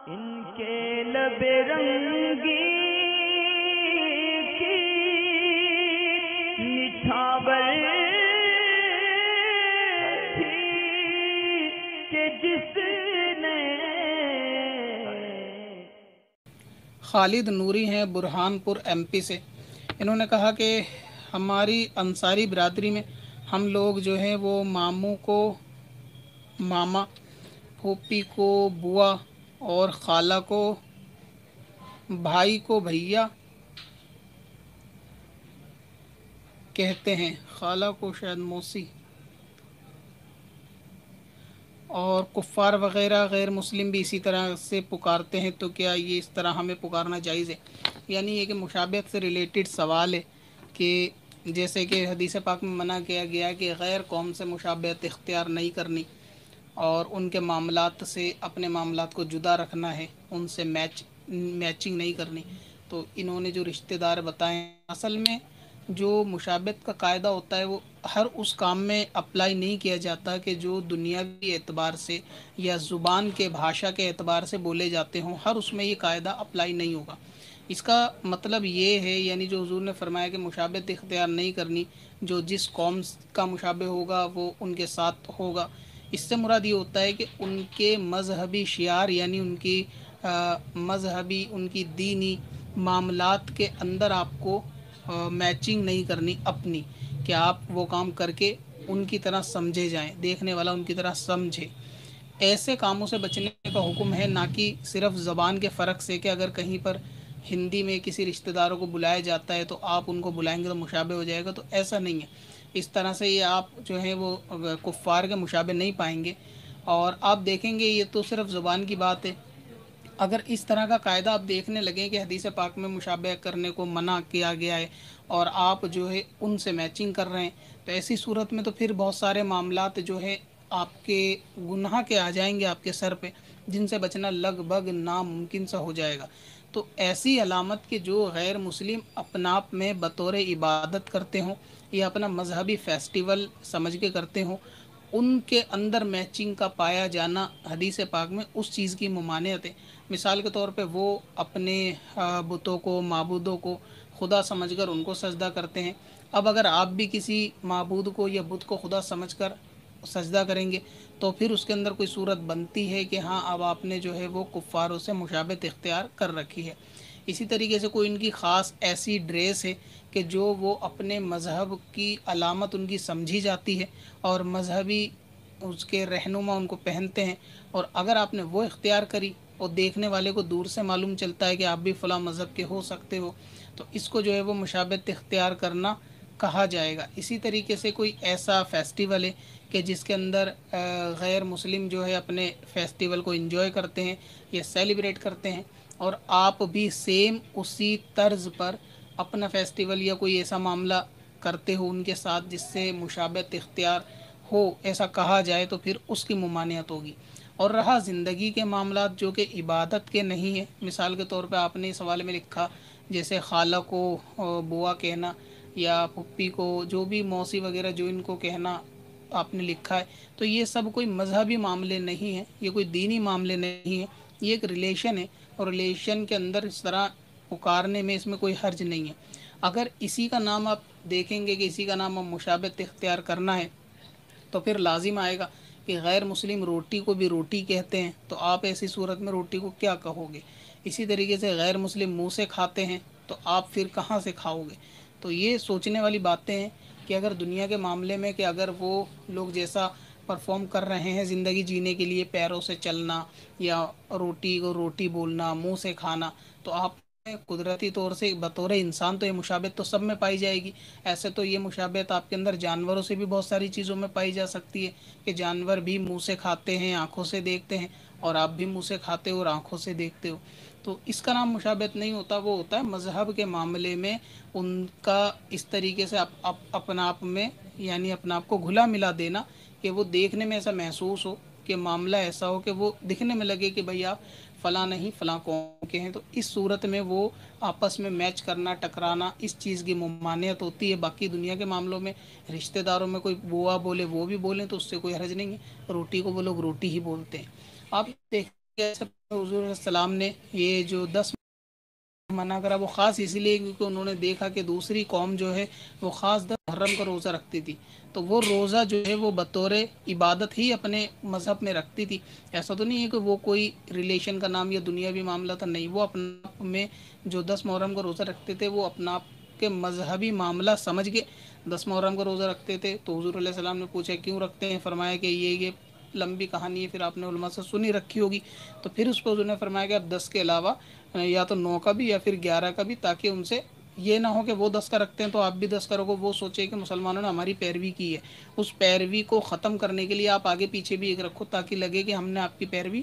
ان کے لب رنگی کی نچھاور تھی کہ جس نے خالد نوری ہیں برہان پور ایم پی سے. انہوں نے کہا کہ ہماری انصاری برادری میں ہم لوگ جو ہیں وہ ماموں کو ماما، پھوپھی کو بوا اور خالہ کو بھائی کو بھیا کہتے ہیں، خالہ کو شاید موسی، اور کفار وغیرہ غیر مسلم بھی اسی طرح سے پکارتے ہیں. تو کیا یہ اس طرح ہمیں پکارنا جائز ہے؟ یعنی یہ کہ مشابہت سے ریلیٹڈ سوال ہے کہ جیسے کہ حدیث پاک میں منع کیا گیا کہ غیر قوم سے مشابہت اختیار نہیں کرنی اور ان کے معاملات سے اپنے معاملات کو جدا رکھنا ہے، ان سے میچنگ نہیں کرنی. تو انہوں نے جو رشتہ دار بتائے ہیں، اصل میں جو مشابہت کا قاعدہ ہوتا ہے وہ ہر اس کام میں اپلائی نہیں کیا جاتا کہ جو دنیاوی اعتبار سے یا زبان کے بھاشا کے اعتبار سے بولے جاتے ہوں، ہر اس میں یہ قاعدہ اپلائی نہیں ہوگا. اس کا مطلب یہ ہے، یعنی جو حضور نے فرمایا کہ مشابہت اختیار نہیں کرنی، جو جس قوم کا مشابہ ہوگا وہ ان کے ساتھ ہوگا. اس سے مراد یہ ہوتا ہے کہ ان کے مذہبی شعار، یعنی ان کی مذہبی، ان کی دینی معاملات کے اندر آپ کو میچنگ نہیں کرنی اپنی، کہ آپ وہ کام کر کے ان کی طرح سمجھے جائیں، دیکھنے والا ان کی طرح سمجھے. ایسے کاموں سے بچنے کا حکم ہے، نہ کہ صرف زبان کے فرق سے کہ اگر کہیں پر ہندی میں کسی رشتہ داروں کو بلایا جاتا ہے تو آپ ان کو بلائیں گے تو مشابہ ہو جائے گا، تو ایسا نہیں ہے. اس طرح سے یہ آپ جو ہے وہ کفار کے مشابہ نہیں پائیں گے. اور آپ دیکھیں گے یہ تو صرف زبان کی بات ہے. اگر اس طرح کا قاعدہ آپ دیکھنے لگیں کہ حدیث پاک میں مشابہ کرنے کو منع کیا گیا ہے اور آپ جو ہے ان سے میچنگ کر رہے ہیں، تو ایسی صورت میں تو پھر بہت سارے معاملات جو ہے آپ کے گناہ کے آ جائیں گے آپ کے سر پہ، جن سے بچنا لگ بھگ ناممکن سا ہو جائے گا. تو ایسی علامت کہ جو غیر مسلم اپنا آپ میں بطور عبادت کرتے ہوں یا اپنا مذہبی فیسٹیول سمجھ کے کرتے ہوں، ان کے اندر میچنگ کا پایا جانا حدیث پاک میں اس چیز کی ممانعت ہے. مثال کے طور پہ وہ اپنے بتوں کو، معبودوں کو خدا سمجھ کر ان کو سجدہ کرتے ہیں. اب اگر آپ بھی کسی معبود کو یا بت کو خدا سمجھ کر سجدہ کریں گے تو پھر اس کے اندر کوئی صورت بنتی ہے کہ ہاں اب آپ نے جو ہے وہ کفاروں سے مشابہت اختیار کر رکھی ہے. اسی طریقے سے کوئی ان کی خاص ایسی ڈریس ہے کہ جو وہ اپنے مذہب کی علامت ان کی سمجھی جاتی ہے اور مذہبی اس کے رہنما ان کو پہنتے ہیں، اور اگر آپ نے وہ اختیار کری اور دیکھنے والے کو دور سے معلوم چلتا ہے کہ آپ بھی فلاں مذہب کے ہو سکتے ہو، تو اس کو جو ہے وہ مشابہت اختیار کرنا کہا جائے گا. اسی طریقے سے کوئی ایسا فیسٹیول ہے کہ جس کے اندر غیر مسلم جو ہے اپنے فیسٹیول کو انجوائے کرتے ہیں یا سیلیبریٹ کرتے ہیں، اور آپ بھی سیم اسی طرز پر اپنا فیسٹیول یا کوئی ایسا معاملہ کرتے ہو ان کے ساتھ جس سے مشابہت اختیار ہو، ایسا کہا جائے، تو پھر اس کی ممانعت ہوگی. اور رہا زندگی کے معاملات جو کہ عبادت کے نہیں ہیں، مثال کے طور پہ آپ نے اس حوالے میں لکھا جیسے خالہ کو بوا کہنا یا پھپھی کو، جو بھی موسی وغیرہ جو ان کو کہنا آپ نے لکھا ہے، تو یہ سب کوئی مذہبی معاملے نہیں ہیں، یہ کوئی دینی معاملے نہیں ہیں، یہ ایک ریلیشن ہے، اور ریلیشن کے اندر اس طرح پکارنے میں اس میں کوئی حرج نہیں ہے. اگر اسی کا نام آپ دیکھیں گے کہ اسی کا نام مشابہت اختیار کرنا ہے، تو پھر لازم آئے گا کہ غیر مسلم روٹی کو بھی روٹی کہتے ہیں، تو آپ ایسی صورت میں روٹی کو کیا کہو گے؟ اسی طریقے سے غیر مسلم منہ سے کھاتے ہیں تو آپ پھر کہاں سے کھاؤ گے؟ تو یہ سوچنے والی باتیں ہیں کہ اگر دنیا کے معاملے میں کہ اگر وہ لوگ جیسا پرفارم کر رہے ہیں زندگی جینے کے لیے، پیروں سے چلنا یا روٹی کو روٹی بولنا، منہ سے کھانا، تو آپ قدرتی طور سے بطور انسان تو یہ مشابہت تو سب میں پائی جائے گی. ایسے تو یہ مشابہت آپ کے اندر جانوروں سے بھی بہت ساری چیزوں میں پائی جا سکتی ہے کہ جانور بھی منہ سے کھاتے ہیں، آنکھوں سے دیکھتے ہیں، اور آپ بھی منہ سے کھاتے ہو اور آنکھوں سے دیکھتے ہو. تو اس کا نام مشابہت نہیں ہوتا، وہ ہوتا ہے مذہب کے معاملے میں ان کا اس طریقے سے اپنا آپ میں، یعنی اپنا آپ کو گھلا ملا دینا کہ وہ دیکھنے میں ایسا محسوس ہو کہ معاملہ ایسا ہو کہ وہ دکھنے میں لگے کہ بھئی آپ فلاں نہیں فلاں قوم کے ہیں. تو اس صورت میں وہ آپس میں میچ کرنا، ٹکرانا، اس چیز کی ممانعت ہوتی ہے. باقی دنیا کے معاملوں میں رشتہ داروں میں کوئی بوا بولے وہ بھی بولیں تو اس سے کوئی حرج نہیں ہے، روٹی کو وہ لوگ روٹی ہی بولتے ہیں. آپ دیکھ حضور علیہ السلام نے یہ جو 10 منع کرا وہ خاص اسی لیے کیونکہ انہوں نے دیکھا کہ دوسری قوم جو ہے وہ خاص 10 محرم کا روزہ رکھتی تھی، تو وہ روزہ جو ہے وہ بطور عبادت ہی اپنے مذہب میں رکھتی تھی. ایسا تو نہیں ہے کہ وہ کوئی ریلیشن کا نام یا دنیاوی معاملہ تھا، نہیں، وہ اپنے آپ میں جو 10 محرم کا روزہ رکھتے تھے وہ اپنا آپ کے مذہبی معاملہ سمجھ کے 10 محرم کا روزہ رکھتے تھے. تو حضور علیہ السلام نے پوچھا کیوں رکھتے ہیں؟ فرمایا کہ یہ لمبی کہانی ہے، پھر آپ نے علماء سے سنی رکھی ہوگی. تو پھر اس کو حضور نے فرمایا کہ اب 10 کے علاوہ یا تو 9 کا بھی یا پھر 11 کا بھی، تاکہ ان سے یہ نہ ہو کہ وہ 10 کا رکھتے ہیں تو آپ بھی 10 کرو گے، وہ سوچے کہ مسلمانوں نے ہماری پیروی کی ہے. اس پیروی کو ختم کرنے کے لیے آپ آگے پیچھے بھی ایک رکھو، تاکہ لگے کہ ہم نے آپ کی پیروی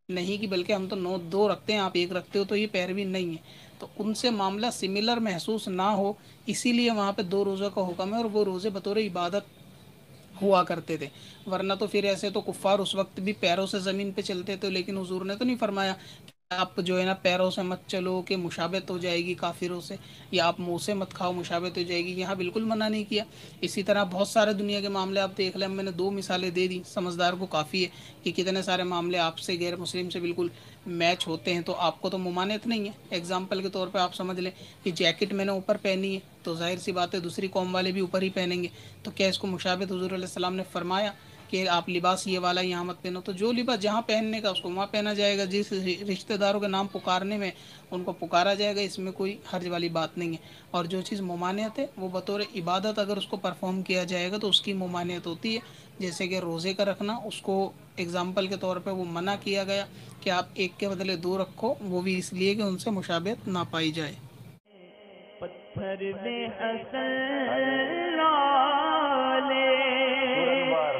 نہیں کی، بلکہ ہم تو 9 2 رکھتے ہیں، آپ ایک رکھتے ہو، تو یہ پیروی نہیں ہے. تو ان سے معاملہ سملر محسوس نہ ہو، اسی لیے وہاں پہ 2 روزہ کا حکم ہے، اور وہ روزے بطور عبادت ہوا کرتے تھے. ورنہ تو پھر ایسے تو کفار اس وقت بھی پیروں سے زمین پہ چلتے تھے، لیکن حضور نے تو نہیں فرمایا آپ جو ہے نا پیروں سے مت چلو کہ مشابہت ہو جائے گی کافروں سے، یا آپ منہ سے مت کھاؤ مشابہت ہو جائے گی، یہاں بالکل منع نہیں کیا. اسی طرح بہت سارے دنیا کے معاملے آپ دیکھ لیں، میں نے 2 مثالیں دے دی، سمجھدار کو کافی ہے کہ کتنے سارے معاملے آپ سے غیر مسلم سے بالکل میچ ہوتے ہیں، تو آپ کو تو ممانعت نہیں ہے. ایگزامپل کے طور پہ آپ سمجھ لیں کہ جیکٹ میں نے اوپر پہنی ہے، تو ظاہر سی بات ہے دوسری قوم والے بھی اوپر ہی پہنیں گے، تو کیا اس کو مشابہت حضور علیہ السلام نے فرمایا کہ آپ لباس یہ والا یہاں مت پہنو؟ تو جو لباس جہاں پہننے کا اس کو وہاں پہنا جائے گا، جس رشتہ داروں کے نام پکارنے میں ان کو پکارا جائے گا، اس میں کوئی حرج والی بات نہیں ہے. اور جو چیز ممانعت ہے وہ بطور عبادت اگر اس کو پرفارم کیا جائے گا تو اس کی ممانعت ہوتی ہے. جیسے کہ روزے کا رکھنا، اس کو اگزامپل کے طور پہ وہ منع کیا گیا کہ آپ ایک کے بدلے 2 رکھو، وہ بھی اس لیے کہ ان سے مشابہت نہ پائی جائے. پتھر میں حسن لالے پرنوار